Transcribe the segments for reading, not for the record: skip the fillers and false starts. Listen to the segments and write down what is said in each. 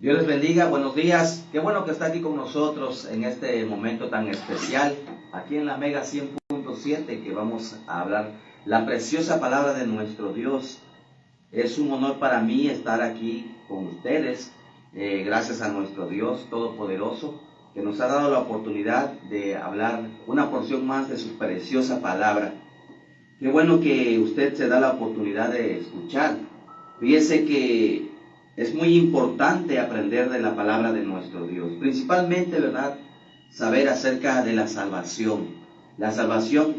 Dios les bendiga, buenos días. Qué bueno que está aquí con nosotros en este momento tan especial, aquí en la Mega 100.7, que vamos a hablar la preciosa palabra de nuestro Dios. Es un honor para mí estar aquí con ustedes, gracias a nuestro Dios Todopoderoso, que nos ha dado la oportunidad de hablar una porción más de su preciosa palabra. Qué bueno que usted se da la oportunidad de escuchar. Fíjese que es muy importante aprender de la palabra de nuestro Dios, principalmente, ¿verdad?, saber acerca de la salvación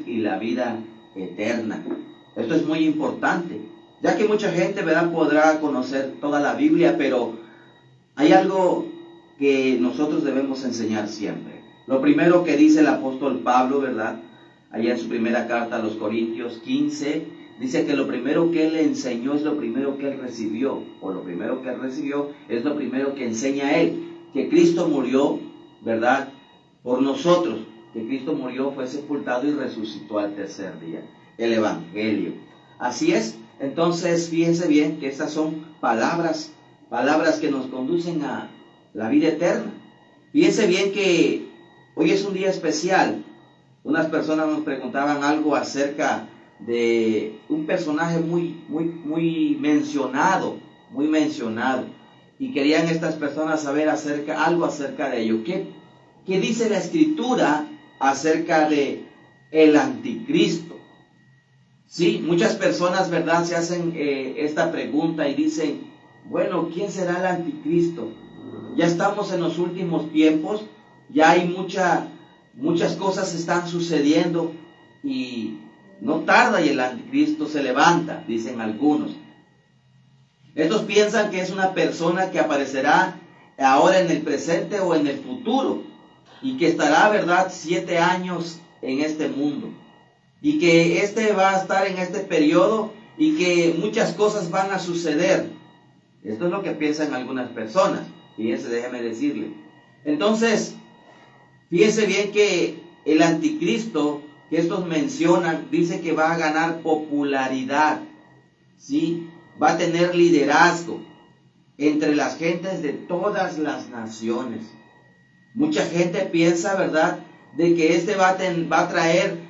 y la vida eterna. Esto es muy importante, ya que mucha gente, ¿verdad?, podrá conocer toda la Biblia, pero hay algo que nosotros debemos enseñar siempre. Lo primero que dice el apóstol Pablo, ¿verdad?, allá en su primera carta a los Corintios 15, dice que lo primero que él enseñó es lo primero que él recibió, o lo primero que él recibió es lo primero que enseña él, que Cristo murió, ¿verdad?, por nosotros, que Cristo murió, fue sepultado y resucitó al tercer día, el Evangelio. Así es. Entonces, fíjense bien que estas son palabras que nos conducen a la vida eterna. Fíjense bien que hoy es un día especial. Unas personas nos preguntaban algo acerca de un personaje muy mencionado, y querían estas personas saber algo acerca de ello. ¿Qué dice la Escritura acerca de el anticristo? Sí, muchas personas, ¿verdad?, se hacen esta pregunta y dicen, bueno, ¿quién será el anticristo? Ya estamos en los últimos tiempos, ya hay muchas cosas están sucediendo y no tarda y el anticristo se levanta, dicen algunos. Estos piensan que es una persona que aparecerá ahora en el presente o en el futuro y que estará, ¿verdad?, 7 años en este mundo y que va a estar en este periodo y que muchas cosas van a suceder. Esto es lo que piensan algunas personas. Fíjense, déjeme decirle. Entonces, fíjense bien que el anticristo que estos mencionan dice que va a ganar popularidad, ¿sí? Va a tener liderazgo entre las gentes de todas las naciones. Mucha gente piensa, ¿verdad?, de que va a traer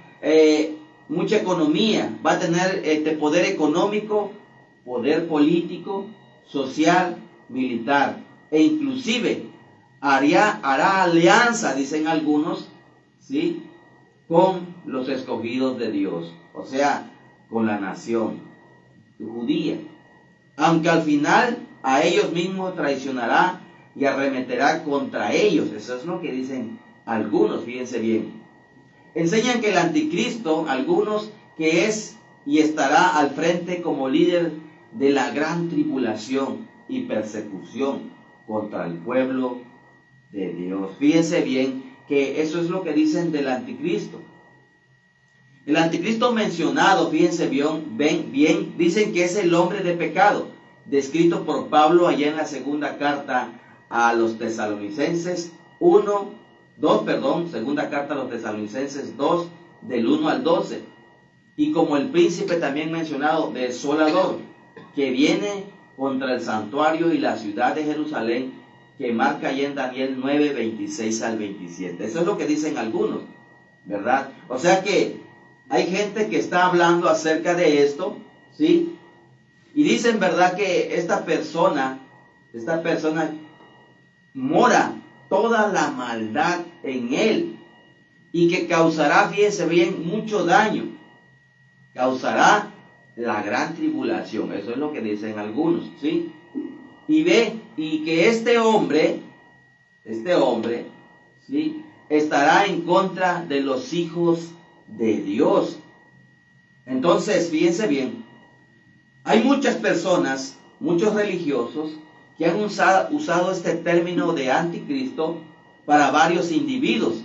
mucha economía, va a tener poder económico, poder político, social, militar, e inclusive hará alianza, dicen algunos, ¿sí?, con los escogidos de Dios, o sea, con la nación judía, aunque al final a ellos mismos traicionará y arremeterá contra ellos. Eso es lo que dicen algunos. Fíjense bien, enseñan que el anticristo, algunos, que es y estará al frente como líder de la gran tribulación y persecución contra el pueblo de Dios. Fíjense bien que eso es lo que dicen del anticristo. El anticristo mencionado, fíjense bien, dicen que es el hombre de pecado, descrito por Pablo allá en la segunda carta a los Tesalonicenses segunda carta a los Tesalonicenses 2, del 1 al 12, y como el príncipe también mencionado, desolador, que viene contra el santuario y la ciudad de Jerusalén, que marca allá en Daniel 9, 26 al 27. Eso es lo que dicen algunos, ¿verdad? O sea que hay gente que está hablando acerca de esto, ¿sí? Y dicen, ¿verdad?, que esta persona mora toda la maldad en él y que causará, fíjense bien, mucho daño. Causará la gran tribulación. Eso es lo que dicen algunos, ¿sí? Y que este hombre, ¿sí?, estará en contra de los hijos de Dios. Entonces, fíjense bien, hay muchas personas, muchos religiosos, que han usado este término de anticristo para varios individuos,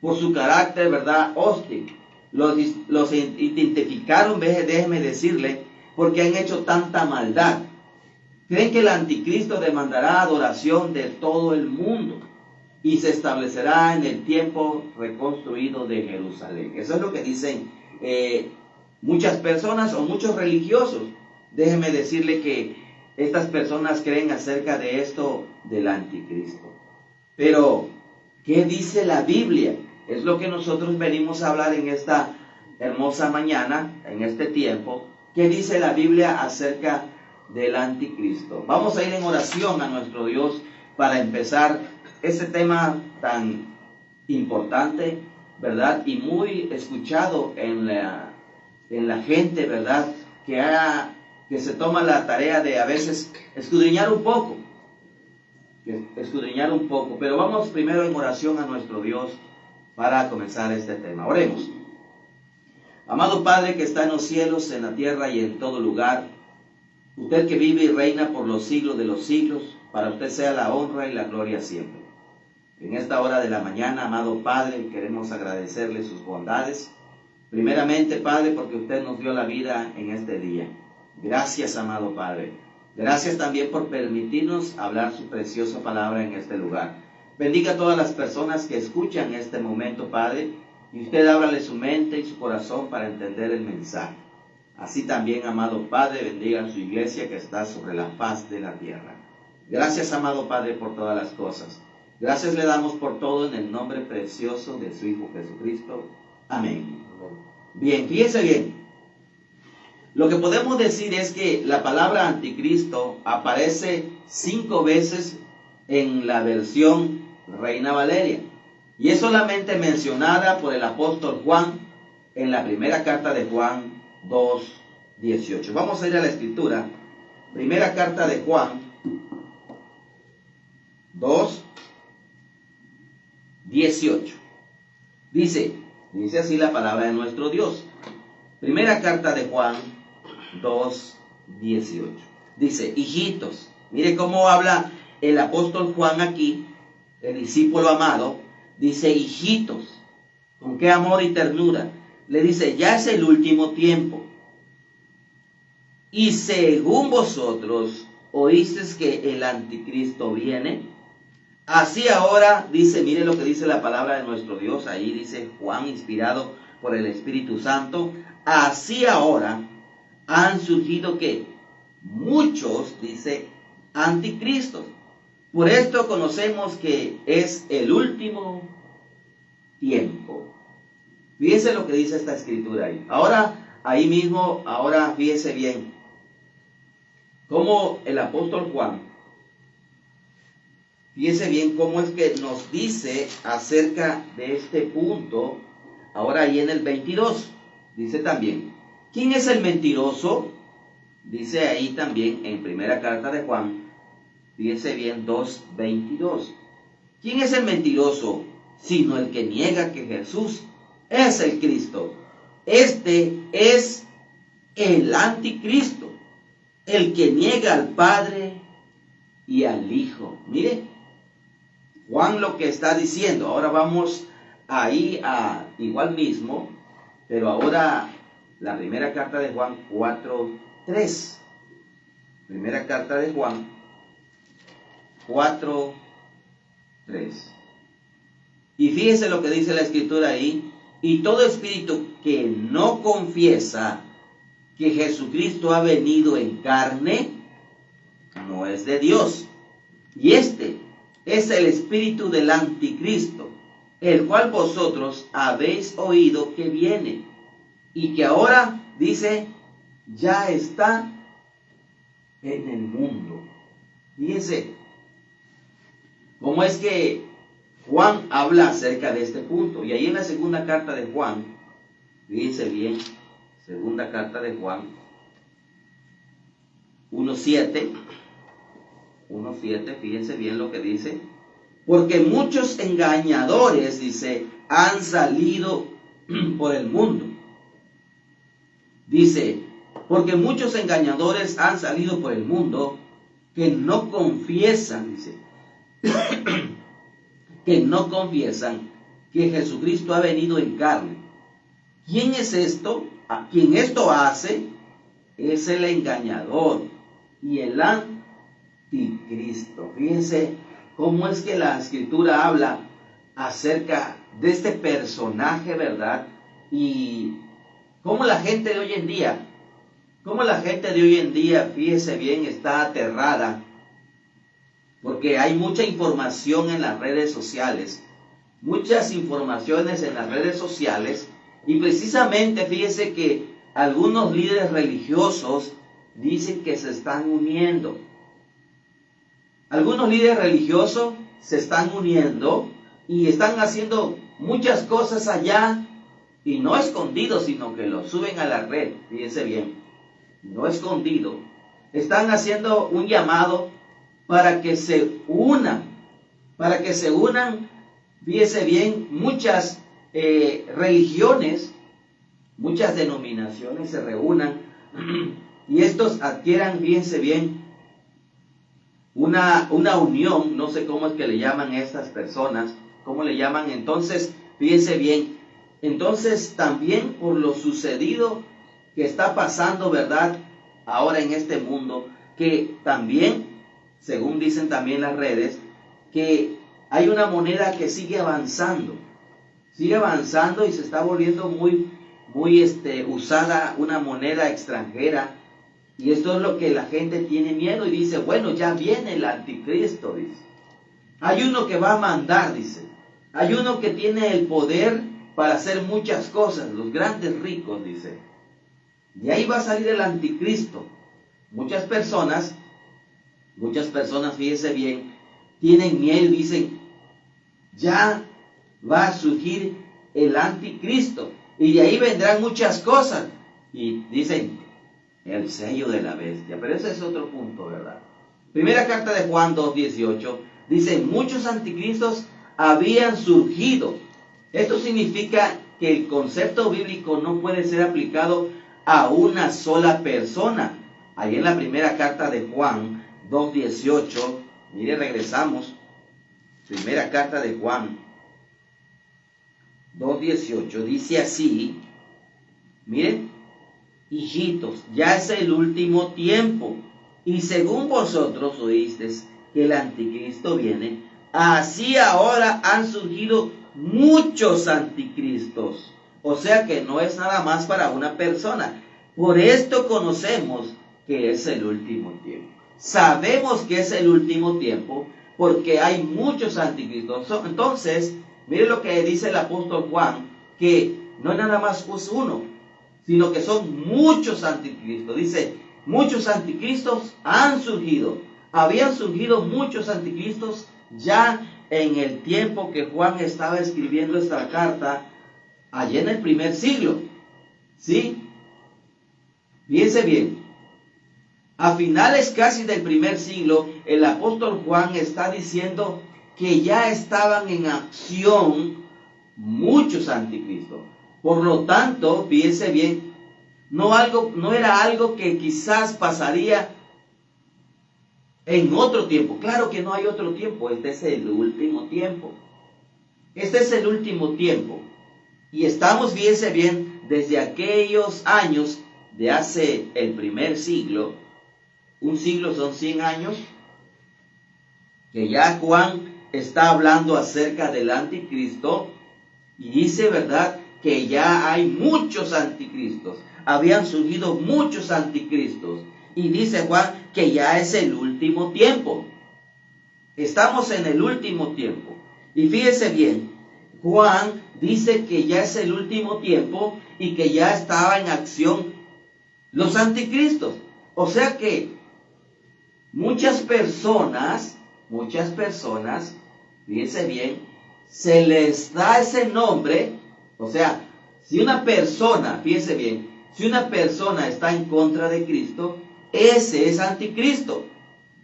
por su carácter, ¿verdad?, hostil. Los identificaron, déjeme decirle, porque han hecho tanta maldad. Creen que el anticristo demandará adoración de todo el mundo y se establecerá en el tiempo reconstruido de Jerusalén. Eso es lo que dicen muchas personas o muchos religiosos. Déjeme decirle que estas personas creen acerca de esto del anticristo. Pero, ¿qué dice la Biblia? Es lo que nosotros venimos a hablar en esta hermosa mañana, en este tiempo. ¿Qué dice la Biblia acerca del anticristo? Vamos a ir en oración a nuestro Dios para empezar este tema tan importante, ¿verdad? Y muy escuchado en la gente, ¿verdad? Que se toma la tarea de a veces escudriñar un poco. Pero vamos primero en oración a nuestro Dios para comenzar este tema. Oremos. Amado Padre que está en los cielos, en la tierra y en todo lugar, usted que vive y reina por los siglos de los siglos, para usted sea la honra y la gloria siempre. En esta hora de la mañana, amado Padre, queremos agradecerle sus bondades. Primeramente, Padre, porque usted nos dio la vida en este día. Gracias, amado Padre. Gracias también por permitirnos hablar su preciosa palabra en este lugar. Bendiga a todas las personas que escuchan este momento, Padre, y usted ábrale su mente y su corazón para entender el mensaje. Así también, amado Padre, bendiga a su iglesia que está sobre la faz de la tierra. Gracias, amado Padre, por todas las cosas. Gracias le damos por todo en el nombre precioso de su Hijo Jesucristo. Amén. Bien, fíjense bien. Lo que podemos decir es que la palabra anticristo aparece 5 veces en la versión Reina Valeria. Y es solamente mencionada por el apóstol Juan en la primera carta de Juan 2:18. Vamos a ir a la escritura. Primera carta de Juan 2:18. Dice así la palabra de nuestro Dios. Primera carta de Juan 2:18. Dice, hijitos, mire cómo habla el apóstol Juan aquí, el discípulo amado. Dice, hijitos, con qué amor y ternura. Le dice, ya es el último tiempo. Y según vosotros oísteis que el anticristo viene, así ahora, dice, mire lo que dice la palabra de nuestro Dios. Ahí dice Juan, inspirado por el Espíritu Santo. Así ahora han surgido que muchos, dice, anticristos. Por esto conocemos que es el último tiempo. Fíjense lo que dice esta escritura ahí. Ahí mismo, fíjense bien, cómo el apóstol Juan, fíjense bien cómo es que nos dice acerca de este punto. Ahora ahí en el 22, dice también, ¿quién es el mentiroso? Dice ahí también en primera carta de Juan, fíjense bien, 2:22. ¿Quién es el mentiroso? Sino el que niega que Jesús es el Cristo. Este es el anticristo, el que niega al Padre y al Hijo. Mire, Juan lo que está diciendo. Ahora vamos ahí a igual mismo, pero ahora la primera carta de Juan 4:3. Primera carta de Juan 4:3. Y fíjese lo que dice la escritura ahí. Y todo espíritu que no confiesa que Jesucristo ha venido en carne, no es de Dios. Y este es el espíritu del anticristo, el cual vosotros habéis oído que viene, y que ahora, dice, ya está en el mundo. Fíjense cómo es que Juan habla acerca de este punto. Y ahí en la segunda carta de Juan, fíjense bien, segunda carta de Juan 1:7, fíjense bien lo que dice. Porque muchos engañadores, dice, han salido por el mundo. Dice, porque muchos engañadores han salido por el mundo que no confiesan, dice, que no confiesan que Jesucristo ha venido en carne. ¿Quién es esto? Quien esto hace es el engañador y el anticristo. Fíjense cómo es que la escritura habla acerca de este personaje, ¿verdad? Y cómo la gente de hoy en día, fíjese bien, está aterrada porque hay mucha información en las redes sociales, muchas informaciones en las redes sociales, y precisamente fíjese que algunos líderes religiosos dicen que se están uniendo. Algunos líderes religiosos se están uniendo y están haciendo muchas cosas allá, y no escondido, sino que lo suben a la red. Fíjense bien, no escondido. Están haciendo un llamado para que se unan, fíjense bien, muchas religiones, muchas denominaciones se reúnan y estos adquieran, fíjense bien, una unión. No sé cómo es que le llaman a estas personas, cómo le llaman. Entonces, fíjense bien, entonces también por lo sucedido que está pasando, ¿verdad?, ahora en este mundo, que también, según dicen también las redes, que hay una moneda que sigue avanzando y se está volviendo muy usada, una moneda extranjera. Y esto es lo que la gente tiene miedo y dice, bueno, ya viene el anticristo, dice. Hay uno que va a mandar, dice. Hay uno que tiene el poder para hacer muchas cosas, los grandes ricos, dice. Y ahí va a salir el anticristo. Muchas personas, fíjense bien, tienen miedo y dicen, ya va a surgir el anticristo. Y de ahí vendrán muchas cosas. Y dicen, el sello de la bestia. Pero ese es otro punto, ¿verdad? Primera carta de Juan 2:18 dice, muchos anticristos habían surgido. Esto significa que el concepto bíblico no puede ser aplicado a una sola persona. Ahí en la primera carta de Juan 2:18, mire, regresamos. Primera carta de Juan 2:18 dice así, miren, hijitos, ya es el último tiempo, y según vosotros oísteis que el anticristo viene, así ahora han surgido muchos anticristos. O sea que no es nada más para una persona. Por esto conocemos que es el último tiempo. Sabemos que es el último tiempo porque hay muchos anticristos. Entonces, mire lo que dice el apóstol Juan, que no es nada más uno, sino que son muchos anticristos. Dice, muchos anticristos han surgido. Habían surgido muchos anticristos ya en el tiempo que Juan estaba escribiendo esta carta, allá en el primer siglo. ¿Sí? Fíjense bien. A finales casi del primer siglo, el apóstol Juan está diciendo que ya estaban en acción muchos anticristos. Por lo tanto, fíjense bien, no era algo que quizás pasaría en otro tiempo. Claro que no hay otro tiempo, este es el último tiempo. Este es el último tiempo. Y estamos, fíjense bien, desde aquellos años de hace el primer siglo. Un siglo son 100 años, que ya Juan está hablando acerca del anticristo y dice, ¿verdad?, que ya hay muchos anticristos. Habían surgido muchos anticristos. Y dice Juan que ya es el último tiempo. Estamos en el último tiempo. Y fíjese bien, Juan dice que ya es el último tiempo y que ya estaba en acción los anticristos. O sea que muchas personas, fíjense bien, se les da ese nombre. O sea, si una persona, fíjense bien, si una persona está en contra de Cristo, ese es anticristo.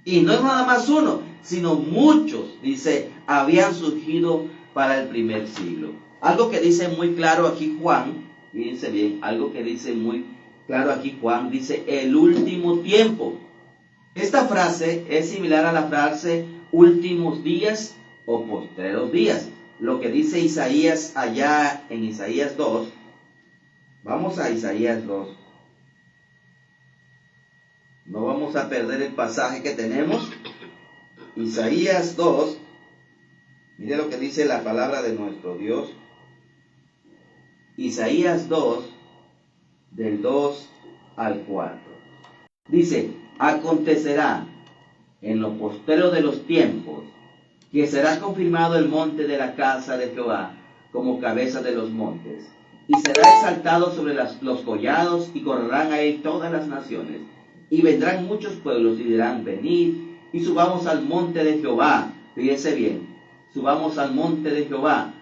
Y no es nada más uno, sino muchos, dice, habían surgido para el primer siglo. Algo que dice muy claro aquí Juan, fíjense bien, algo que dice muy claro aquí Juan, dice el último tiempo. Esta frase es similar a la frase últimos días o postreros días. Lo que dice Isaías allá en Isaías 2. Vamos a Isaías 2. No vamos a perder el pasaje que tenemos. Isaías 2. Mire lo que dice la palabra de nuestro Dios. Isaías 2, del 2 al 4. Dice, acontecerá en lo postrero de los tiempos, que será confirmado el monte de la casa de Jehová como cabeza de los montes, y será exaltado sobre los collados, y correrán a él todas las naciones, y vendrán muchos pueblos y dirán, venid, y subamos al monte de Jehová. Fíjese bien, subamos al monte de Jehová,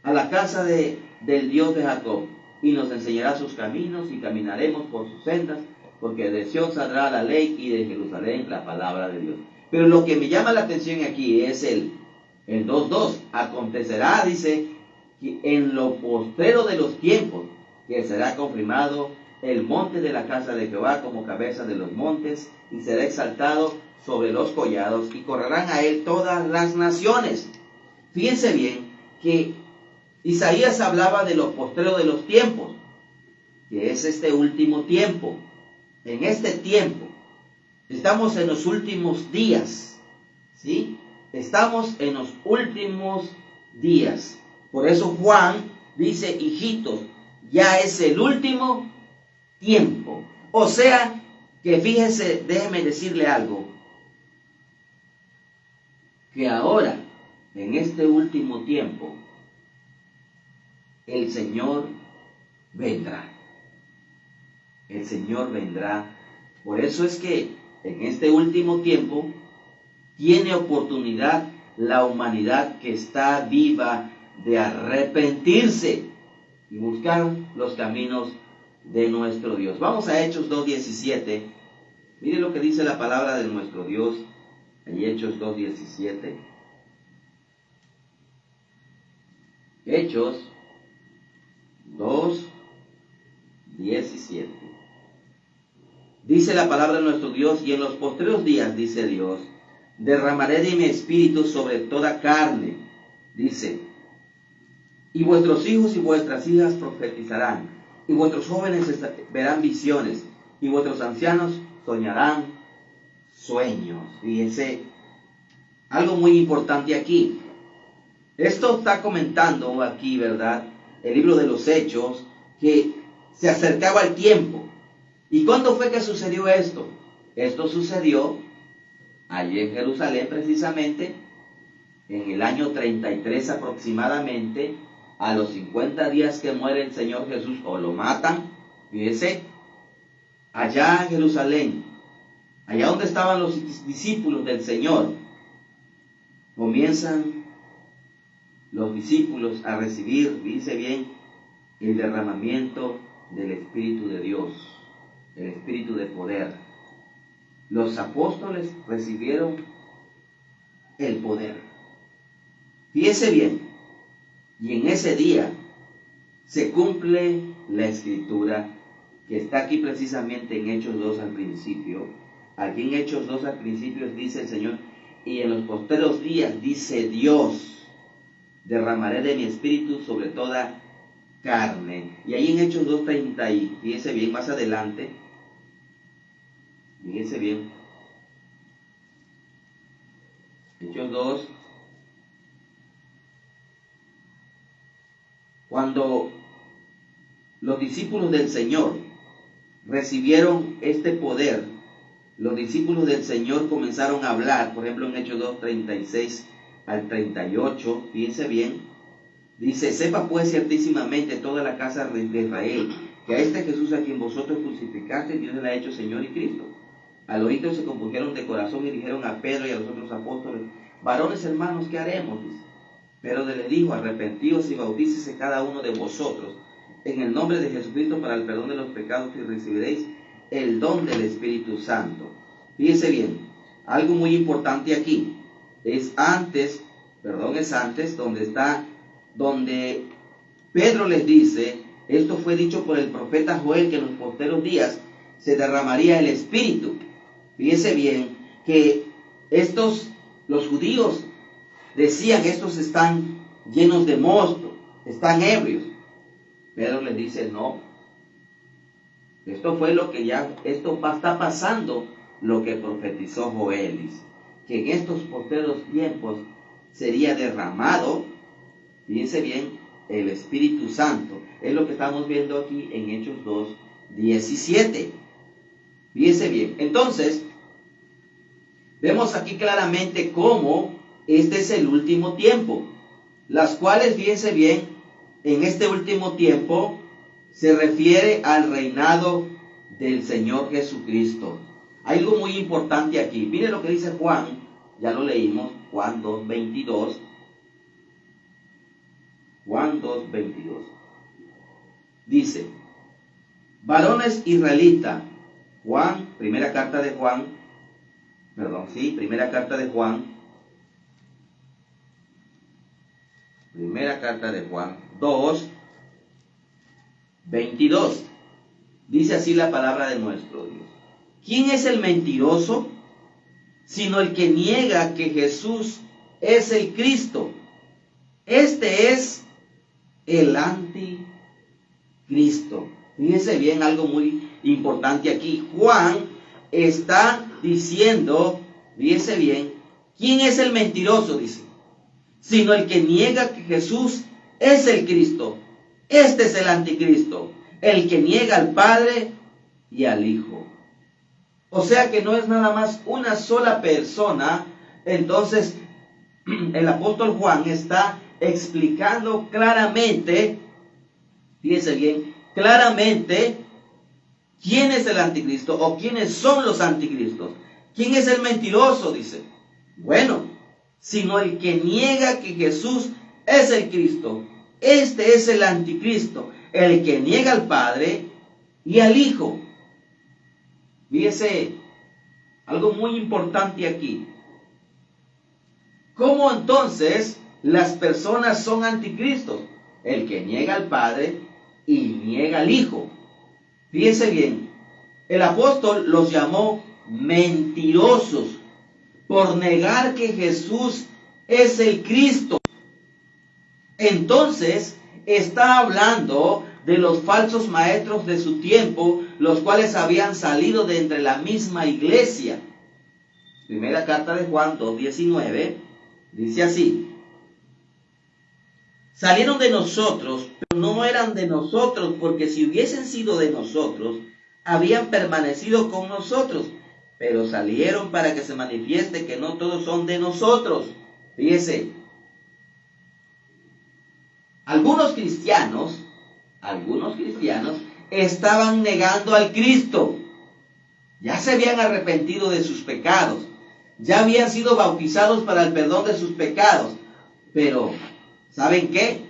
a la casa del Dios de Jacob, y nos enseñará sus caminos, y caminaremos por sus sendas, porque de Sion saldrá la ley, y de Jerusalén la palabra de Dios. Pero lo que me llama la atención aquí es el 2:2. Acontecerá, dice, que en lo postrero de los tiempos, que será confirmado el monte de la casa de Jehová como cabeza de los montes, y será exaltado sobre los collados, y correrán a él todas las naciones. Fíjense bien que Isaías hablaba de lo postrero de los tiempos, que es este último tiempo. En este tiempo estamos en los últimos días, ¿sí? Estamos en los últimos días. Por eso Juan dice, hijitos, ya es el último tiempo. O sea, que fíjese, déjeme decirle algo, que ahora, en este último tiempo, el Señor vendrá. El Señor vendrá. Por eso es que en este último tiempo tiene oportunidad la humanidad que está viva de arrepentirse y buscar los caminos de nuestro Dios. Vamos a Hechos 2:17. Mire lo que dice la palabra de nuestro Dios en Hechos 2:17. Hechos 2:17. Dice la palabra de nuestro Dios, y en los postreros días, dice Dios, derramaré de mi espíritu sobre toda carne, dice, y vuestros hijos y vuestras hijas profetizarán, y vuestros jóvenes verán visiones, y vuestros ancianos soñarán sueños. Fíjense, algo muy importante aquí. Esto está comentando aquí, ¿verdad?, el libro de los Hechos, que se acercaba el tiempo. ¿Y cuándo fue que sucedió esto? Esto sucedió allí en Jerusalén, precisamente, en el año 33 aproximadamente, a los 50 días que muere el Señor Jesús, o lo matan. Fíjese, allá en Jerusalén, allá donde estaban los discípulos del Señor, comienzan los discípulos a recibir, dice bien, el derramamiento del Espíritu de Dios, el Espíritu de poder. Los apóstoles recibieron el poder. Fíjese bien, y en ese día se cumple la Escritura que está aquí precisamente en Hechos 2 al principio. Aquí en Hechos 2 al principio dice el Señor, y en los posteros días, dice Dios, derramaré de mi espíritu sobre toda carne. Y ahí en Hechos 2:30, y fíjese bien, más adelante, fíjese bien, Hechos 2, cuando los discípulos del Señor recibieron este poder, los discípulos del Señor comenzaron a hablar, por ejemplo en Hechos 2:36 al 38, fíjense bien, dice, sepa pues ciertísimamente toda la casa de Israel, que a este Jesús a quien vosotros crucificaste, Dios le ha hecho Señor y Cristo. Al oído se compusieron de corazón y dijeron a Pedro y a los otros apóstoles, varones hermanos, ¿qué haremos? Dice. Pero le dijo, arrepentíos y bautícese cada uno de vosotros en el nombre de Jesucristo para el perdón de los pecados, y recibiréis el don del Espíritu Santo. Fíjense bien, algo muy importante aquí, es antes donde Pedro les dice, esto fue dicho por el profeta Joel, que en los posteros días se derramaría el Espíritu. Fíjense bien que los judíos decían, estos están llenos de mosto, están ebrios. Pedro les dice, no, esto está pasando lo que profetizó Joel, dice, que en estos postreros tiempos sería derramado, fíjense bien, el Espíritu Santo. Es lo que estamos viendo aquí en Hechos 2:17. Fíjense bien, entonces, Vemos aquí claramente cómo este es el último tiempo, las cuales, fíjense bien, en este último tiempo se refiere al reinado del Señor Jesucristo. Hay algo muy importante aquí. Miren lo que dice Juan, ya lo leímos, Juan 2:22. Juan 2:22. Dice, varones israelitas, primera carta de Juan 2:22. Dice así la palabra de nuestro Dios. ¿Quién es el mentiroso? Sino el que niega que Jesús es el Cristo. Este es el anticristo. Fíjense bien, algo muy importante aquí. Juan está diciendo, fíjense bien, ¿quién es el mentiroso? Dice, sino el que niega que Jesús es el Cristo. Este es el anticristo, el que niega al Padre y al Hijo. O sea que no es nada más una sola persona. Entonces, el apóstol Juan está explicando claramente, fíjense bien, claramente quién es el anticristo o quiénes son los anticristos. ¿Quién es el mentiroso? Dice, bueno, sino el que niega que Jesús es el Cristo. Este es el anticristo, el que niega al Padre y al Hijo. Fíjese, algo muy importante aquí. ¿Cómo entonces las personas son anticristos? El que niega al Padre y niega al Hijo. Fíjense bien, el apóstol los llamó mentirosos por negar que Jesús es el Cristo. Entonces, está hablando de los falsos maestros de su tiempo, los cuales habían salido de entre la misma iglesia. Primera carta de Juan 2:19 dice así: salieron de nosotros, pero no eran de nosotros, porque si hubiesen sido de nosotros, habían permanecido con nosotros, pero salieron para que se manifieste que no todos son de nosotros. Fíjese, algunos cristianos estaban negando al Cristo. Ya se habían arrepentido de sus pecados, ya habían sido bautizados para el perdón de sus pecados, pero ¿saben qué?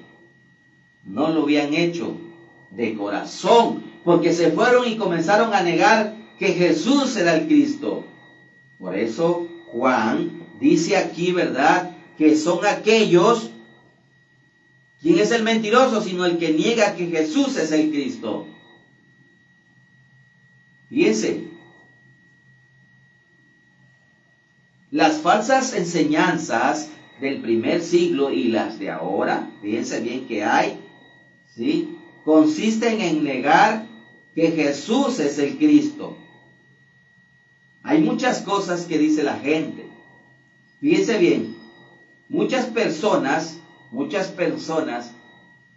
No lo habían hecho de corazón, porque se fueron y comenzaron a negar que Jesús era el Cristo. Por eso Juan dice aquí, ¿verdad?, que son aquellos. ¿Quién es el mentiroso? Sino el que niega que Jesús es el Cristo. Fíjense, las falsas enseñanzas del primer siglo y las de ahora, fíjense bien que hay, ¿sí?, consisten en negar que Jesús es el Cristo. Hay muchas cosas que dice la gente. Fíjense bien, muchas personas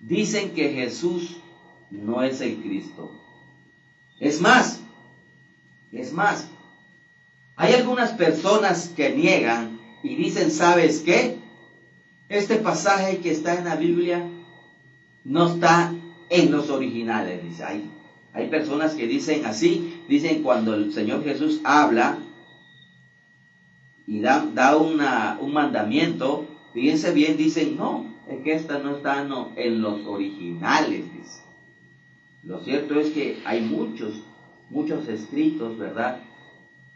dicen que Jesús no es el Cristo. Es más, hay algunas personas que niegan y dicen, ¿sabes qué? Este pasaje que está en la Biblia no está en los originales. Dice, hay personas que dicen así, dicen cuando el Señor Jesús habla y da un mandamiento, fíjense bien, dicen, no, es que esta no está en los originales, dice. Lo cierto es que hay muchos escritos, ¿verdad?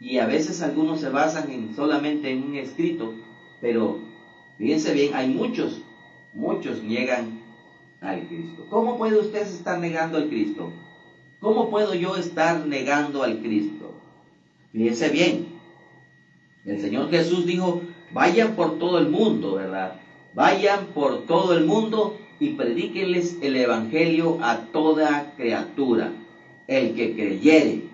Y a veces algunos se basan solamente en un escrito, pero fíjense bien, hay muchos niegan al Cristo. ¿Cómo puede usted estar negando al Cristo? ¿Cómo puedo yo estar negando al Cristo? Fíjense bien, el Señor Jesús dijo, vayan por todo el mundo, ¿verdad? Vayan por todo el mundo y predíquenles el evangelio a toda criatura. El que creyere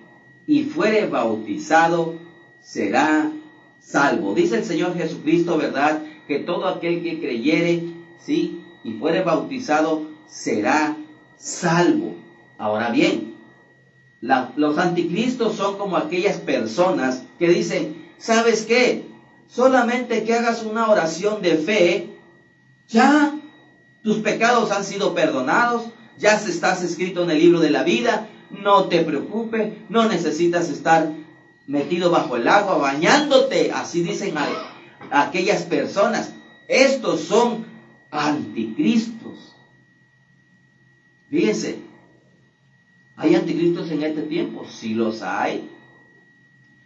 y fuere bautizado será salvo. Dice el Señor Jesucristo, ¿verdad?, que todo aquel que creyere, ¿sí?, y fuere bautizado será salvo. Ahora bien, los anticristos son como aquellas personas que dicen, ¿sabes qué? Solamente que hagas una oración de fe, ya tus pecados han sido perdonados, ya estás escrito en el libro de la vida, no te preocupes, no necesitas estar metido bajo el agua, bañándote, así dicen aquellas personas. Estos son anticristos. Fíjense, ¿hay anticristos en este tiempo? Sí los hay.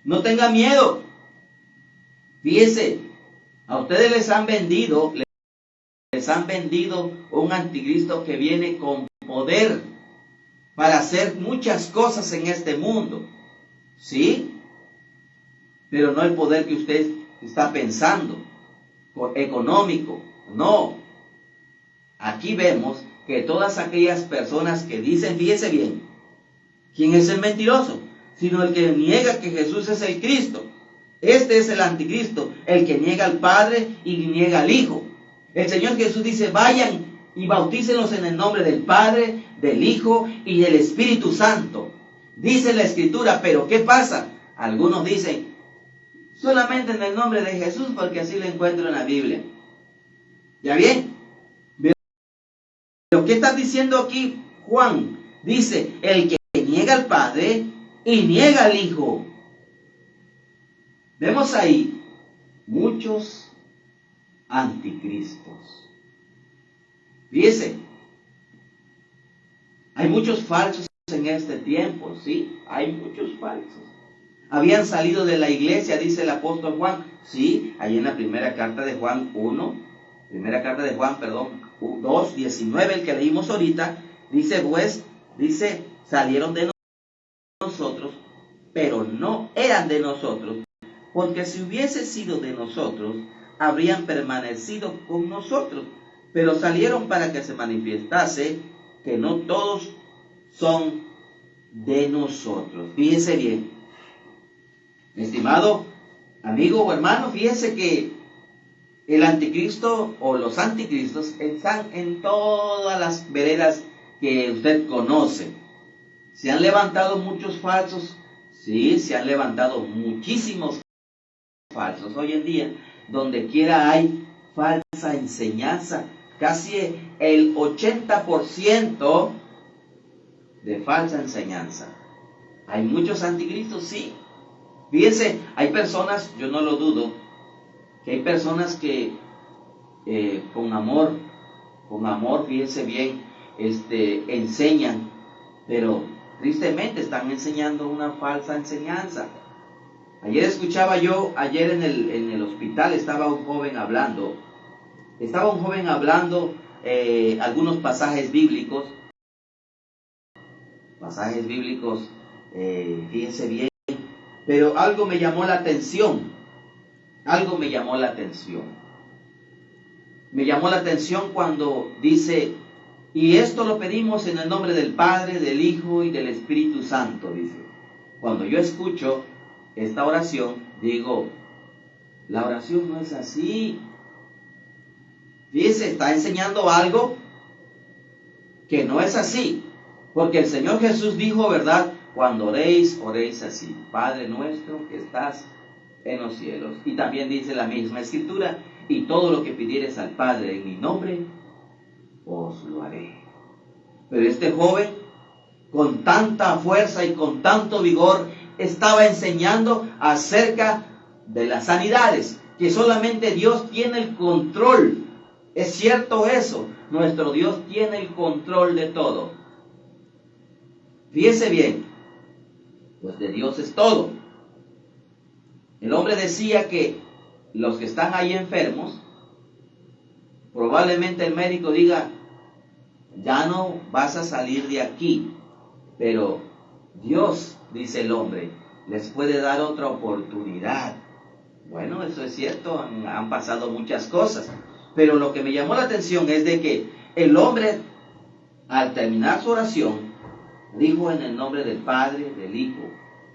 No tenga miedo. Fíjense, a ustedes les han vendido un anticristo que viene con poder para hacer muchas cosas en este mundo. ¿Sí? Pero no el poder que usted está pensando, económico. No. Aquí vemos que todas aquellas personas que dicen, fíjese bien, ¿quién es el mentiroso? Sino el que niega que Jesús es el Cristo. Este es el anticristo, el que niega al Padre y niega al Hijo. El Señor Jesús dice, vayan y bautícenlos en el nombre del Padre, del Hijo y del Espíritu Santo. Dice la Escritura, pero ¿qué pasa? Algunos dicen, solamente en el nombre de Jesús, porque así lo encuentro en la Biblia. ¿Ya bien? Pero ¿qué está diciendo aquí Juan? Dice, el que niega al Padre y niega al Hijo. Vemos ahí muchos anticristos. Fíjese, hay muchos falsos en este tiempo, ¿sí? Hay muchos falsos. Habían salido de la iglesia, dice el apóstol Juan. Sí, ahí en la primera carta de Juan 2:19, el que leímos ahorita, dice, pues, salieron de nosotros, pero no eran de nosotros, porque si hubiese sido de nosotros, habrían permanecido con nosotros, pero salieron para que se manifestase que no todos son de nosotros. Fíjese bien, estimado amigo o hermano, fíjese que el anticristo o los anticristos están en todas las veredas que usted conoce. Se han levantado muchos falsos, sí, se han levantado muchísimos falsos. Hoy en día, donde quiera hay falsa enseñanza, casi el 80% de falsa enseñanza. Hay muchos anticristos, sí. Fíjense, hay personas, yo no lo dudo, que hay personas que con amor, fíjense bien, enseñan, pero tristemente están enseñando una falsa enseñanza. Ayer escuchaba yo, en el hospital estaba un joven hablando algunos pasajes bíblicos, fíjense bien, pero algo me llamó la atención. Me llamó la atención cuando dice, y esto lo pedimos en el nombre del Padre, del Hijo y del Espíritu Santo, dice. Cuando yo escucho esta oración, digo, la oración no es así. Fíjese, está enseñando algo que no es así. Porque el Señor Jesús dijo, ¿verdad? Cuando oréis, oréis así. Padre nuestro que estás en los cielos. Y también dice la misma Escritura, y todo lo que pidieres al Padre en mi nombre, os lo haré. Pero este joven, con tanta fuerza y con tanto vigor, estaba enseñando acerca de las sanidades, que solamente Dios tiene el control. Es cierto eso, nuestro Dios tiene el control de todo. Fíjese bien, pues de Dios es todo. El hombre decía que los que están ahí enfermos, probablemente el médico diga, ya no vas a salir de aquí, pero Dios, dice el hombre, les puede dar otra oportunidad. Bueno, eso es cierto, han pasado muchas cosas, pero lo que me llamó la atención es de que el hombre, al terminar su oración, dijo en el nombre del Padre, del Hijo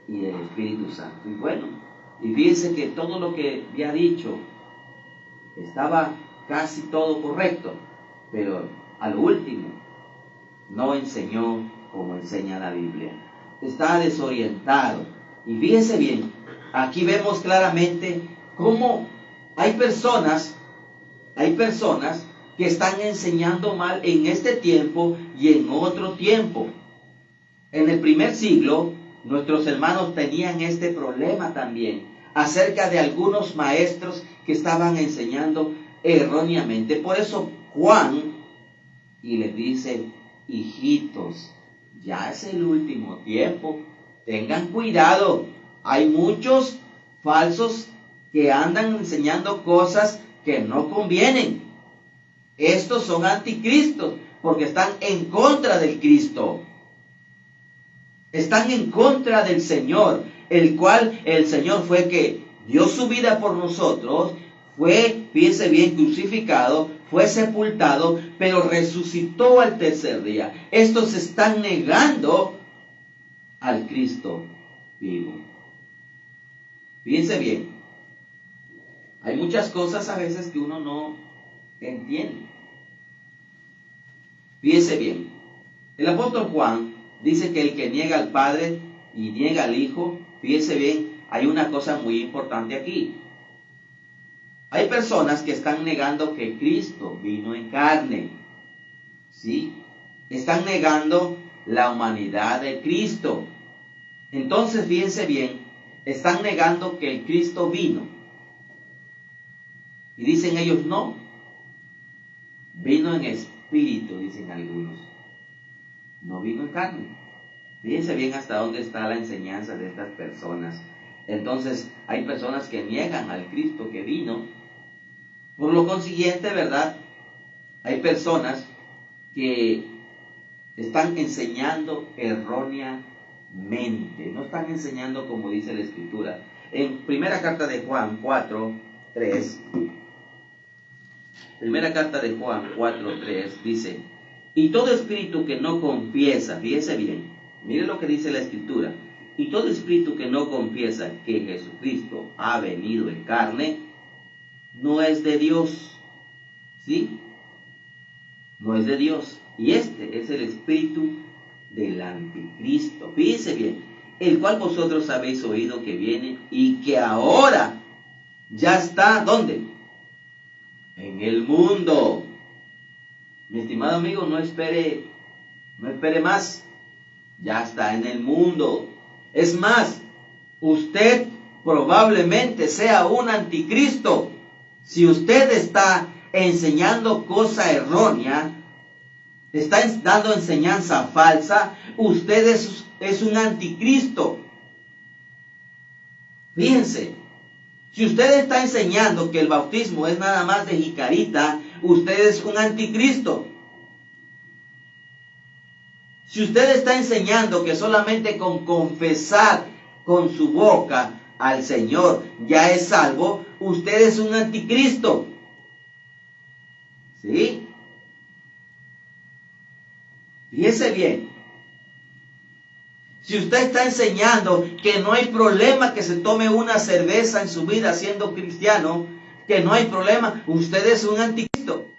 y del Espíritu Santo. Y bueno, y fíjense que todo lo que había dicho estaba casi todo correcto, pero al último no enseñó como enseña la Biblia. Está desorientado. Y fíjense bien, aquí vemos claramente cómo hay personas que están enseñando mal en este tiempo y en otro tiempo. En el primer siglo, nuestros hermanos tenían este problema también, acerca de algunos maestros que estaban enseñando erróneamente. Por eso Juan, y les dice, hijitos, ya es el último tiempo, tengan cuidado, hay muchos falsos que andan enseñando cosas que no convienen. Estos son anticristos, porque están en contra del Cristo. Están en contra del Señor, el cual el Señor fue que dio su vida por nosotros, fue, fíjense bien, crucificado, fue sepultado, pero resucitó al tercer día. Estos están negando al Cristo vivo. Fíjense bien, hay muchas cosas a veces que uno no entiende. Fíjense bien, el apóstol Juan dice que el que niega al Padre y niega al Hijo, fíjense bien, hay una cosa muy importante aquí. Hay personas que están negando que Cristo vino en carne, ¿sí? Están negando la humanidad de Cristo. Entonces, fíjense bien, están negando que el Cristo vino. Y dicen ellos, no, vino en espíritu, dicen algunos. No vino en carne. Fíjense bien hasta dónde está la enseñanza de estas personas. Entonces, hay personas que niegan al Cristo que vino. Por lo consiguiente, ¿verdad? Hay personas que están enseñando erróneamente. No están enseñando como dice la Escritura. En primera carta de Juan 4:3, primera carta de Juan 4:3 dice, y todo espíritu que no confiesa, fíjese bien, mire lo que dice la Escritura, y todo espíritu que no confiesa que Jesucristo ha venido en carne, no es de Dios, ¿sí? No es de Dios. Y este es el espíritu del anticristo. Fíjese bien, el cual vosotros habéis oído que viene y que ahora ya está, ¿dónde? En el mundo. Mi estimado amigo, no espere más. Ya está en el mundo. Es más, usted probablemente sea un anticristo. Si usted está enseñando cosa errónea, está dando enseñanza falsa, usted es un anticristo. Fíjense, si usted está enseñando que el bautismo es nada más de jicarita, usted es un anticristo. Si usted está enseñando que solamente con confesar con su boca al Señor ya es salvo, usted es un anticristo. ¿Sí? Fíjese bien. Si usted está enseñando que no hay problema que se tome una cerveza en su vida siendo cristiano, que no hay problema, usted es un anticristo.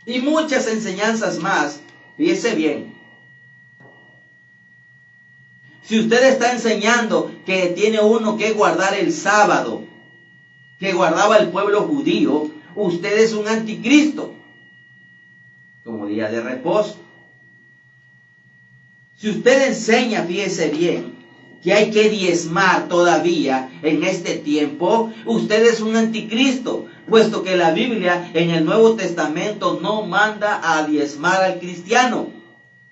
Y muchas enseñanzas más, fíjese bien. Si usted está enseñando que tiene uno que guardar el sábado, que guardaba el pueblo judío, usted es un anticristo, como día de reposo. Si usted enseña, fíjese bien, que hay que diezmar todavía en este tiempo, usted es un anticristo, puesto que la Biblia en el Nuevo Testamento no manda a diezmar al cristiano,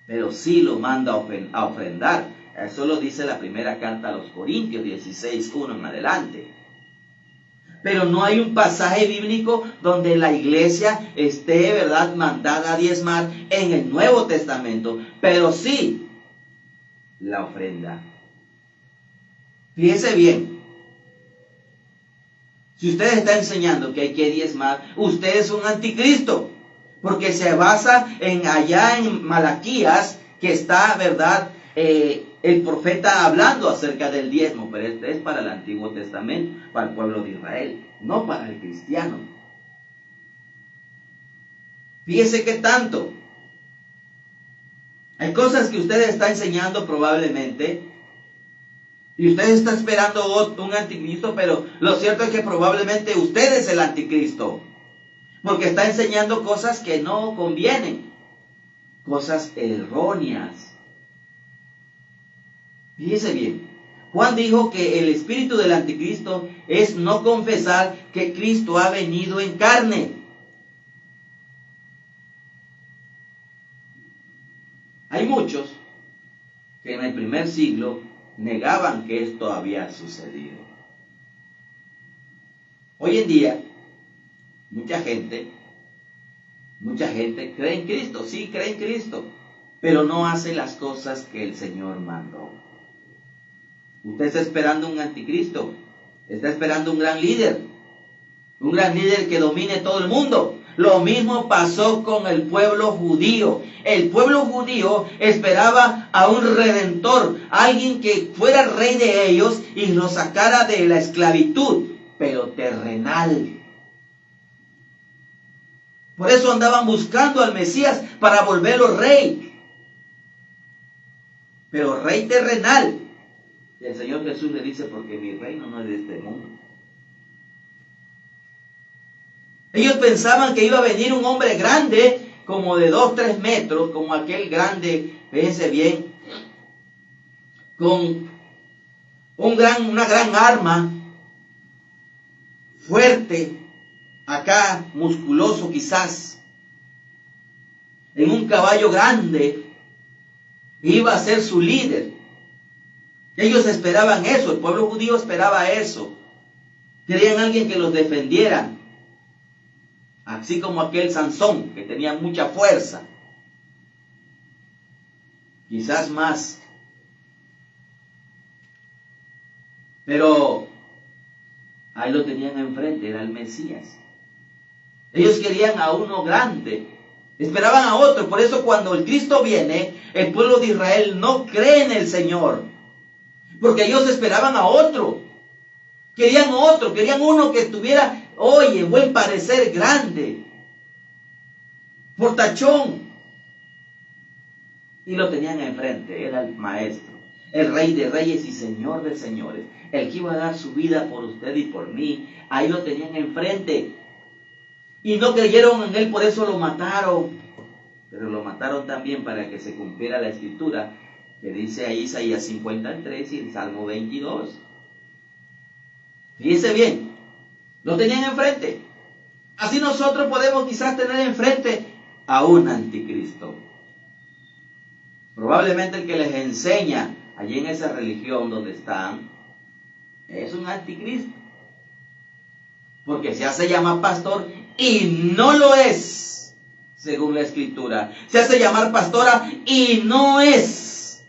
pero sí lo manda a ofrendar. Eso lo dice la primera carta a los Corintios 16:1 en adelante. Pero no hay un pasaje bíblico donde la iglesia esté, ¿verdad?, mandada a diezmar en el Nuevo Testamento, pero sí la ofrenda. Fíjese bien, si usted está enseñando que hay que diezmar, usted es un anticristo, porque se basa en allá en Malaquías, que está, ¿verdad?, el profeta hablando acerca del diezmo, pero este es para el Antiguo Testamento, para el pueblo de Israel, no para el cristiano. Fíjese que tanto. Hay cosas que usted está enseñando probablemente Y usted está esperando un anticristo, pero lo cierto es que probablemente usted es el anticristo. Porque está enseñando cosas que no convienen, cosas erróneas. Fíjese bien, Juan dijo que el espíritu del anticristo es no confesar que Cristo ha venido en carne. Hay muchos que en el primer siglo negaban que esto había sucedido. Hoy en día, mucha gente cree en Cristo, sí cree en Cristo, pero no hace las cosas que el Señor mandó. Usted está esperando un anticristo, está esperando un gran líder que domine todo el mundo. Lo mismo pasó con el pueblo judío. El pueblo judío esperaba a un redentor, alguien que fuera rey de ellos y los sacara de la esclavitud, pero terrenal. Por eso andaban buscando al Mesías para volverlo rey. Pero rey terrenal. Y el Señor Jesús le dice, porque mi reino no es de este mundo. Ellos pensaban que iba a venir un hombre grande, como de 2-3 metros, como aquel grande, fíjense bien, con una gran arma, fuerte, acá, musculoso quizás, en un caballo grande, iba a ser su líder. Ellos esperaban eso, el pueblo judío esperaba eso. Querían alguien que los defendiera. Así como aquel Sansón, que tenía mucha fuerza. Quizás más. Pero ahí lo tenían enfrente, era el Mesías. Ellos querían a uno grande. Esperaban a otro. Por eso cuando el Cristo viene, el pueblo de Israel no cree en el Señor. Porque ellos esperaban a otro. Querían uno que tuviera, buen parecer, grande, fortachón. Y lo tenían enfrente, era el maestro, el rey de reyes y señor de señores, el que iba a dar su vida por usted y por mí. Ahí lo tenían enfrente. Y no creyeron en él, por eso lo mataron. Pero lo mataron también para que se cumpliera la escritura que dice ahí Isaías 53 y el Salmo 22. Fíjense bien, lo tenían enfrente. Así nosotros podemos quizás tener enfrente a un anticristo. Probablemente el que les enseña allí en esa religión donde están es un anticristo. Porque se hace llamar pastor y no lo es, según la escritura. Se hace llamar pastora y no es.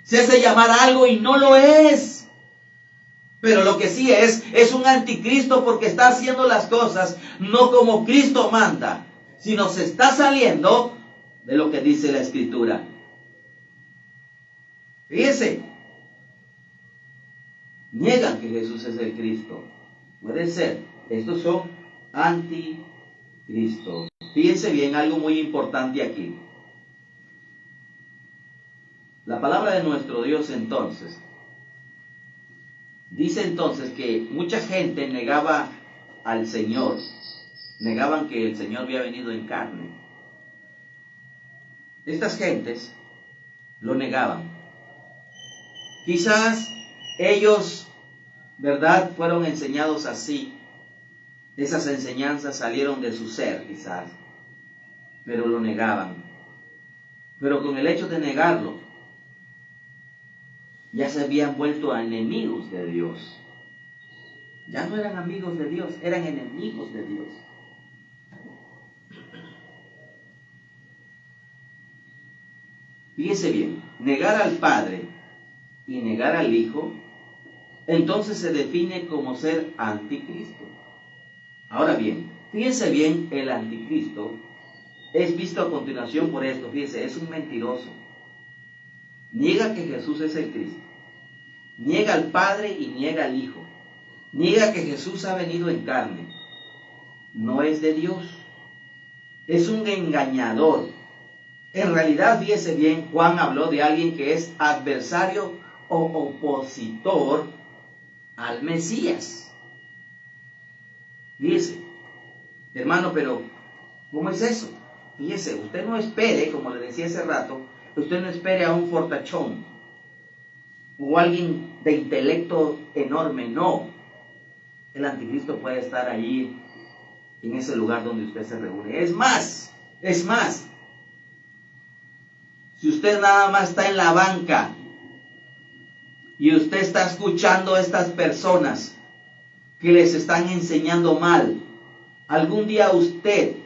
Se hace llamar algo y no lo es. Pero lo que sí es un anticristo porque está haciendo las cosas no como Cristo manda, sino se está saliendo de lo que dice la escritura. Fíjense, niegan que Jesús es el Cristo. Puede ser, estos son anticristos. Fíjense bien algo muy importante aquí. La palabra de nuestro Dios entonces dice entonces que mucha gente negaba al Señor, negaban que el Señor había venido en carne. Estas gentes lo negaban. Quizás ellos, ¿verdad?, fueron enseñados así. Esas enseñanzas salieron de su ser, quizás, pero lo negaban. Pero con el hecho de negarlo, ya se habían vuelto a enemigos de Dios. Ya no eran amigos de Dios, eran enemigos de Dios. Fíjese bien, negar al Padre y negar al Hijo, entonces se define como ser anticristo. Ahora bien, fíjense bien, el anticristo es visto a continuación por esto. Fíjese, es un mentiroso. Niega que Jesús es el Cristo. Niega al Padre y niega al Hijo. Niega que Jesús ha venido en carne. No es de Dios. Es un engañador. En realidad, fíjese bien, Juan habló de alguien que es adversario o opositor al Mesías. Fíjese, hermano, pero ¿cómo es eso? Fíjese, usted no espere, como le decía hace rato, usted no espere a un fortachón o alguien de intelecto enorme, no. El anticristo puede estar allí en ese lugar donde usted se reúne. Es más, si usted nada más está en la banca y usted está escuchando a estas personas que les están enseñando mal, algún día usted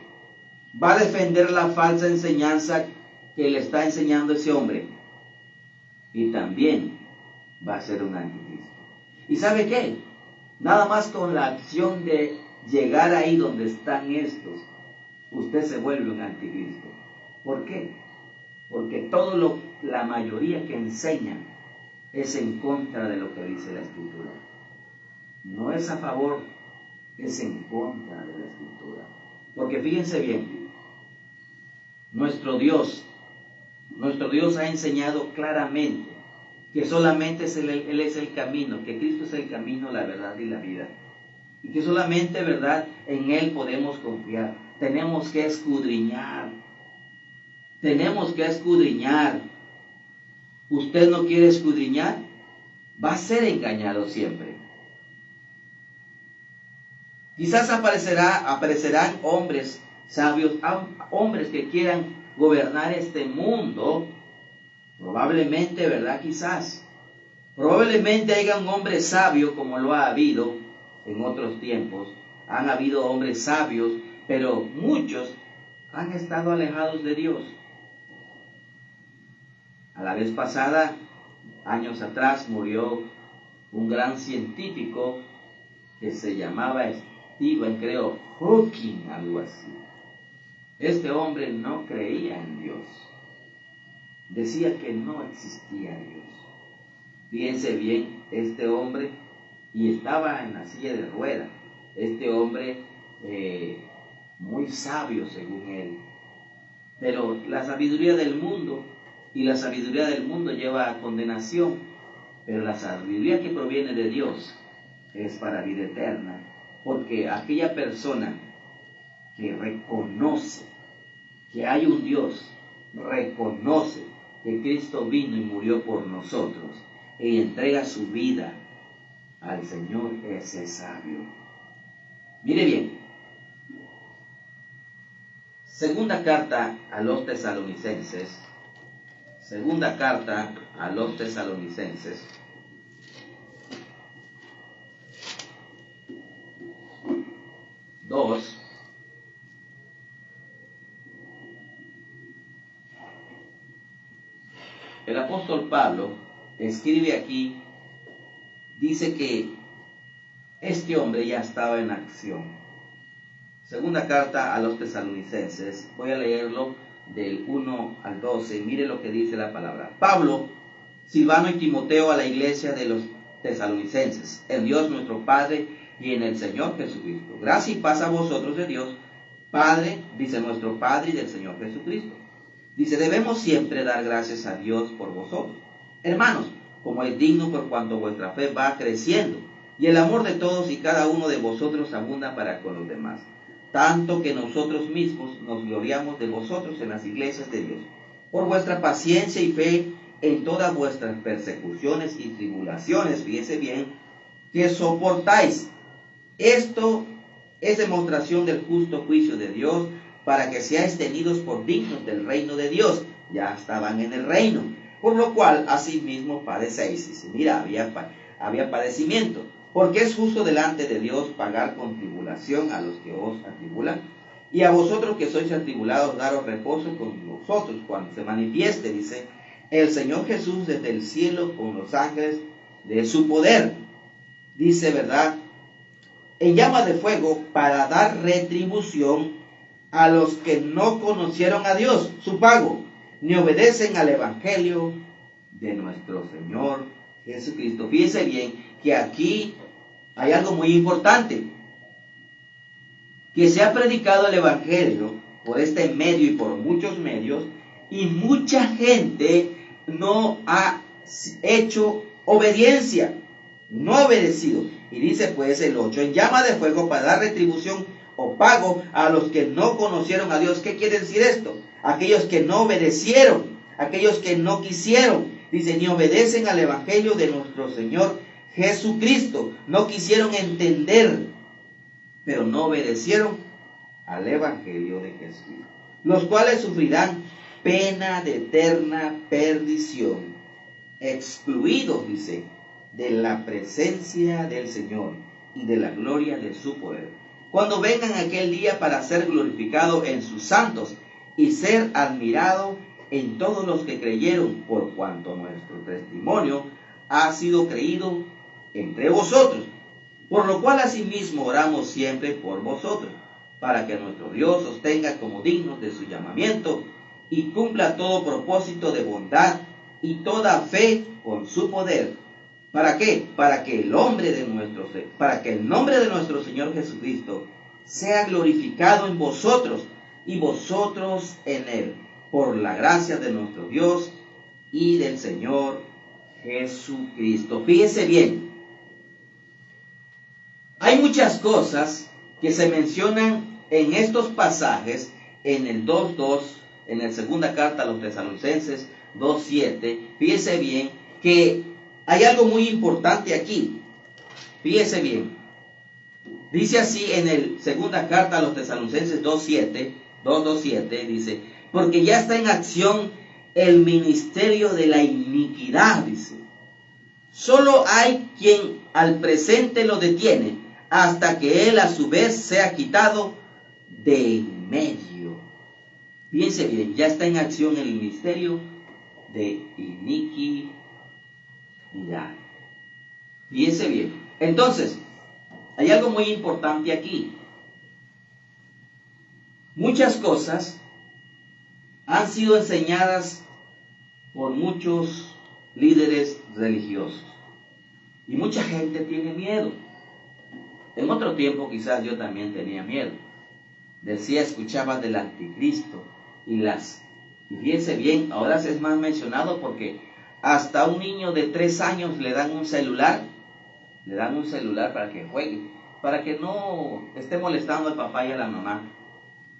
va a defender la falsa enseñanza que le está enseñando ese hombre y también va a ser un anticristo. ¿Y sabe qué? Nada más con la acción de llegar ahí donde están estos, usted se vuelve un anticristo. ¿Por qué? Porque la mayoría que enseñan es en contra de lo que dice la Escritura. No es a favor, es en contra de la Escritura. Porque fíjense bien, nuestro Dios ha enseñado claramente que solamente Él es el camino, que Cristo es el camino, la verdad y la vida. Y que solamente, ¿verdad?, en Él podemos confiar. Tenemos que escudriñar. ¿Usted no quiere escudriñar? Va a ser engañado siempre. Quizás aparecerán hombres sabios, hombres que quieran gobernar este mundo. Probablemente, ¿verdad? Quizás. Probablemente haya un hombre sabio como lo ha habido en otros tiempos. Han habido hombres sabios, pero muchos han estado alejados de Dios. A la vez pasada, años atrás, murió un gran científico que se llamaba Stephen, creo, Hawking, algo así. Este hombre no creía en Dios. Decía que no existía Dios. Fíjense bien, este hombre, y estaba en la silla de ruedas, este hombre muy sabio según él. Pero la sabiduría del mundo, y la sabiduría del mundo lleva a condenación, pero la sabiduría que proviene de Dios es para vida eterna, porque aquella persona que reconoce que hay un Dios, reconoce que Cristo vino y murió por nosotros y entrega su vida al Señor, ese sabio. Mire bien, segunda carta a los tesalonicenses, 2, el apóstol Pablo escribe aquí, dice que este hombre ya estaba en acción. Segunda carta a los tesalonicenses, voy a leerlo del 1 al 12, mire lo que dice la palabra. Pablo, Silvano y Timoteo a la iglesia de los tesalonicenses, en Dios nuestro Padre y en el Señor Jesucristo. Gracia y paz a vosotros de Dios, Padre, dice nuestro Padre, y del Señor Jesucristo. Dice, debemos siempre dar gracias a Dios por vosotros, hermanos, como es digno por cuanto vuestra fe va creciendo, y el amor de todos y cada uno de vosotros abunda para con los demás, tanto que nosotros mismos nos gloriamos de vosotros en las iglesias de Dios, por vuestra paciencia y fe en todas vuestras persecuciones y tribulaciones, fíjese bien, que soportáis. Esto es demostración del justo juicio de Dios, para que seáis tenidos por dignos del reino de Dios. Ya estaban en el reino, por lo cual asimismo padecéis. Dice, mira, había padecimiento, porque es justo delante de Dios pagar con tribulación a los que os atribulan, y a vosotros que sois atribulados daros reposo con vosotros cuando se manifieste, dice, el Señor Jesús desde el cielo con los ángeles de su poder. Dice, ¿verdad?, en llama de fuego, para dar retribución a los que no conocieron a Dios, su pago, ni obedecen al evangelio de nuestro Señor Jesucristo. Fíjense bien que aquí hay algo muy importante, que se ha predicado el evangelio por este medio y por muchos medios, y mucha gente no ha hecho obediencia, no obedecido. Y dice pues el 8, en llama de fuego para dar retribución o pago a los que no conocieron a Dios. ¿Qué quiere decir esto? Aquellos que no obedecieron, aquellos que no quisieron, dice, ni obedecen al evangelio de nuestro Señor Jesucristo. No quisieron entender, pero no obedecieron al evangelio de Jesús, los cuales sufrirán pena de eterna perdición, excluidos, dice, de la presencia del Señor y de la gloria de su poder, cuando vengan aquel día para ser glorificado en sus santos y ser admirado en todos los que creyeron, por cuanto nuestro testimonio ha sido creído entre vosotros. Por lo cual asimismo oramos siempre por vosotros, para que nuestro Dios os tenga como dignos de su llamamiento y cumpla todo propósito de bondad y toda fe con su poder. ¿Para qué? Para que el nombre de nuestro Señor Jesucristo sea glorificado en vosotros y vosotros en Él, por la gracia de nuestro Dios y del Señor Jesucristo. Fíjese bien, hay muchas cosas que se mencionan en estos pasajes, en el 2.2, en la segunda carta a los Tesalonicenses 2.7. Fíjese bien que hay algo muy importante aquí. Fíjese bien. Dice así en la segunda carta a los Tesalonicenses 2.7, dice, porque ya está en acción el ministerio de la iniquidad, dice. Solo hay quien al presente lo detiene, hasta que él a su vez sea quitado de en medio. Fíjense bien, ya está en acción el ministerio de iniquidad. Fíjense bien. Entonces, hay algo muy importante aquí. Muchas cosas han sido enseñadas por muchos líderes religiosos. Y mucha gente tiene miedo. En otro tiempo quizás yo también tenía miedo. Escuchaba del anticristo y fíjense bien, ahora se es más mencionado porque hasta a un niño de 3 años le dan un celular para que juegue, para que no esté molestando al papá y a la mamá.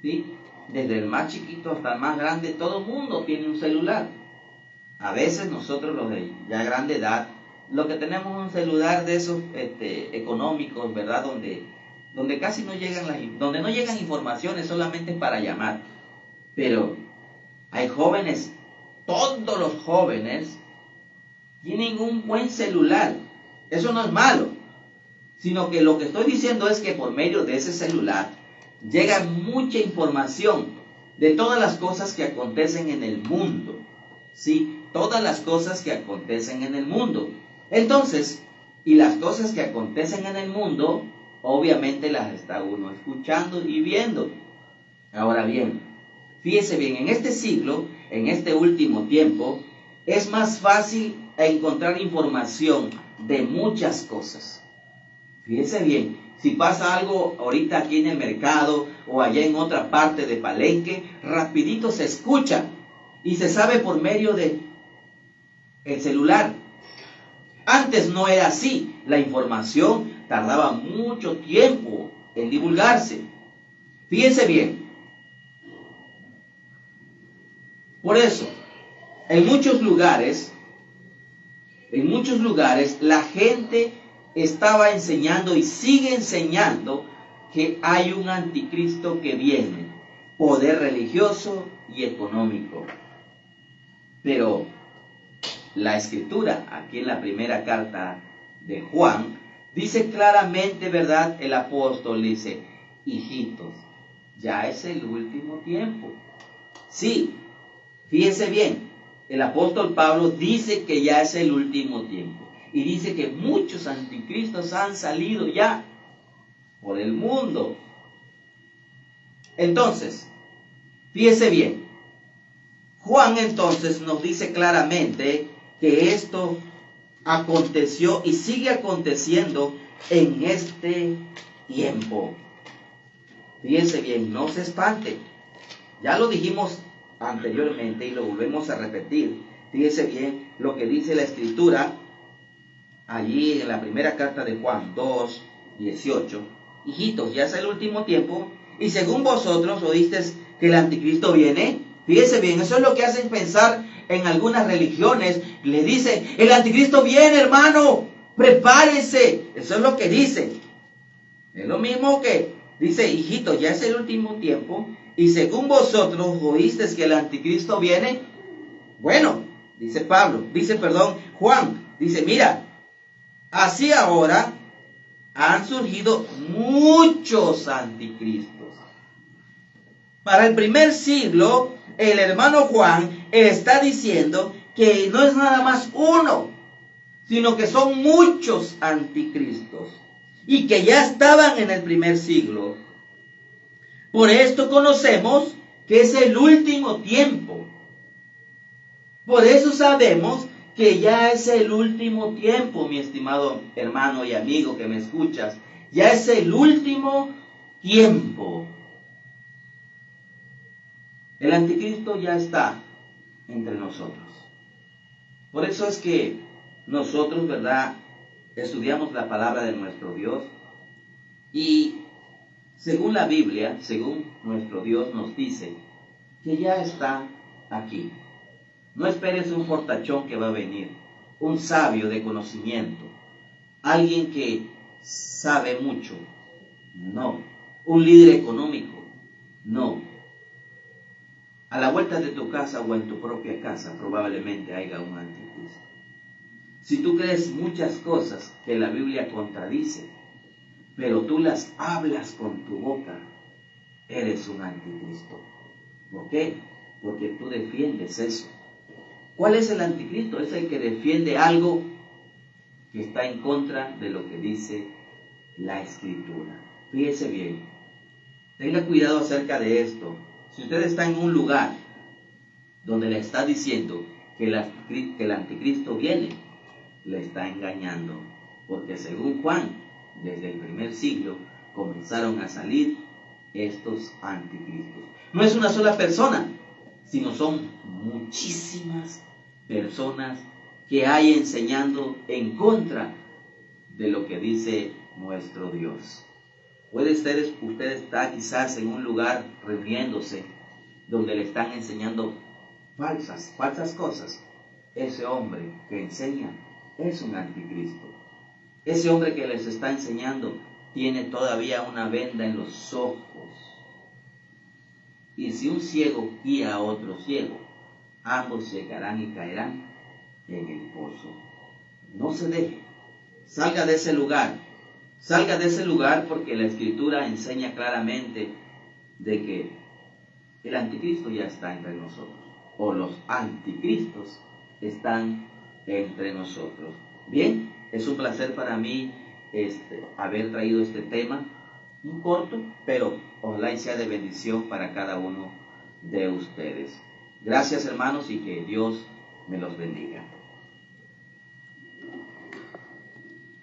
¿Sí? Desde el más chiquito hasta el más grande, todo el mundo tiene un celular. A veces nosotros los de ya grande edad, lo que tenemos un celular de esos económicos, ¿verdad? Donde casi no llegan donde no llegan informaciones, solamente para llamar. Pero hay jóvenes, todos los jóvenes tienen un buen celular. Eso no es malo, sino que lo que estoy diciendo es que por medio de ese celular llega mucha información de todas las cosas que acontecen en el mundo. ¿Sí? Todas las cosas que acontecen en el mundo. Entonces, y las cosas que acontecen en el mundo, obviamente las está uno escuchando y viendo. Ahora bien, fíjese bien, en este siglo, en este último tiempo, es más fácil encontrar información de muchas cosas. Fíjese bien, si pasa algo ahorita aquí en el mercado o allá en otra parte de Palenque, rapidito se escucha y se sabe por medio de el celular. Antes no era así, la información tardaba mucho tiempo en divulgarse. Fíjense bien. Por eso, en muchos lugares la gente estaba enseñando y sigue enseñando que hay un anticristo que viene, poder religioso y económico. Pero la escritura, aquí en la primera carta de Juan, dice claramente, ¿verdad? El apóstol dice, hijitos, ya es el último tiempo. Sí, fíjense bien, el apóstol Pablo dice que ya es el último tiempo. Y dice que muchos anticristos han salido ya por el mundo. Entonces, fíjese bien, Juan entonces nos dice claramente que esto aconteció y sigue aconteciendo en este tiempo. Fíjense bien, no se espante. Ya lo dijimos anteriormente y lo volvemos a repetir. Fíjense bien lo que dice la Escritura allí en la primera carta de Juan 2:18, hijitos, ya es el último tiempo, y según vosotros oísteis que el anticristo viene. Fíjese bien, eso es lo que hacen pensar en algunas religiones. Le dicen, el anticristo viene, hermano, prepárese. Eso es lo que dicen. Es lo mismo que dice, hijitos, ya es el último tiempo, y según vosotros oísteis que el anticristo viene. Bueno, dice Juan, dice, mira, así ahora han surgido muchos anticristos. Para el primer siglo, el hermano Juan está diciendo que no es nada más uno, sino que son muchos anticristos y que ya estaban en el primer siglo. Por esto conocemos que es el último tiempo. Por eso sabemos que ya es el último tiempo, mi estimado hermano y amigo que me escuchas. Ya es el último tiempo. El anticristo ya está entre nosotros. Por eso es que nosotros, ¿verdad?, estudiamos la palabra de nuestro Dios y según la Biblia, según nuestro Dios nos dice que ya está aquí. No esperes un fortachón que va a venir, un sabio de conocimiento, alguien que sabe mucho. No. Un líder económico. No. A la vuelta de tu casa o en tu propia casa probablemente haya un anticristo. Si tú crees muchas cosas que la Biblia contradice, pero tú las hablas con tu boca, eres un anticristo. ¿Por qué? Porque tú defiendes eso. ¿Cuál es el anticristo? Es el que defiende algo que está en contra de lo que dice la Escritura. Fíjese bien, tenga cuidado acerca de esto. Si usted está en un lugar donde le está diciendo que el anticristo viene, le está engañando. Porque según Juan, desde el primer siglo comenzaron a salir estos anticristos. No es una sola persona, sino son muchísimas personas que hay enseñando en contra de lo que dice nuestro Dios. Puede ser, usted está quizás en un lugar reuniéndose donde le están enseñando falsas cosas. Ese hombre que enseña es un anticristo. Ese hombre que les está enseñando tiene todavía una venda en los ojos. Y si un ciego guía a otro ciego, ambos llegarán y caerán en el pozo. No se deje. Salga de ese lugar. Salga de ese lugar porque la Escritura enseña claramente de que el anticristo ya está entre nosotros. O los anticristos están entre nosotros. Bien, es un placer para mí haber traído este tema, un corto, pero ojalá y sea de bendición para cada uno de ustedes. Gracias, hermanos, y que Dios me los bendiga.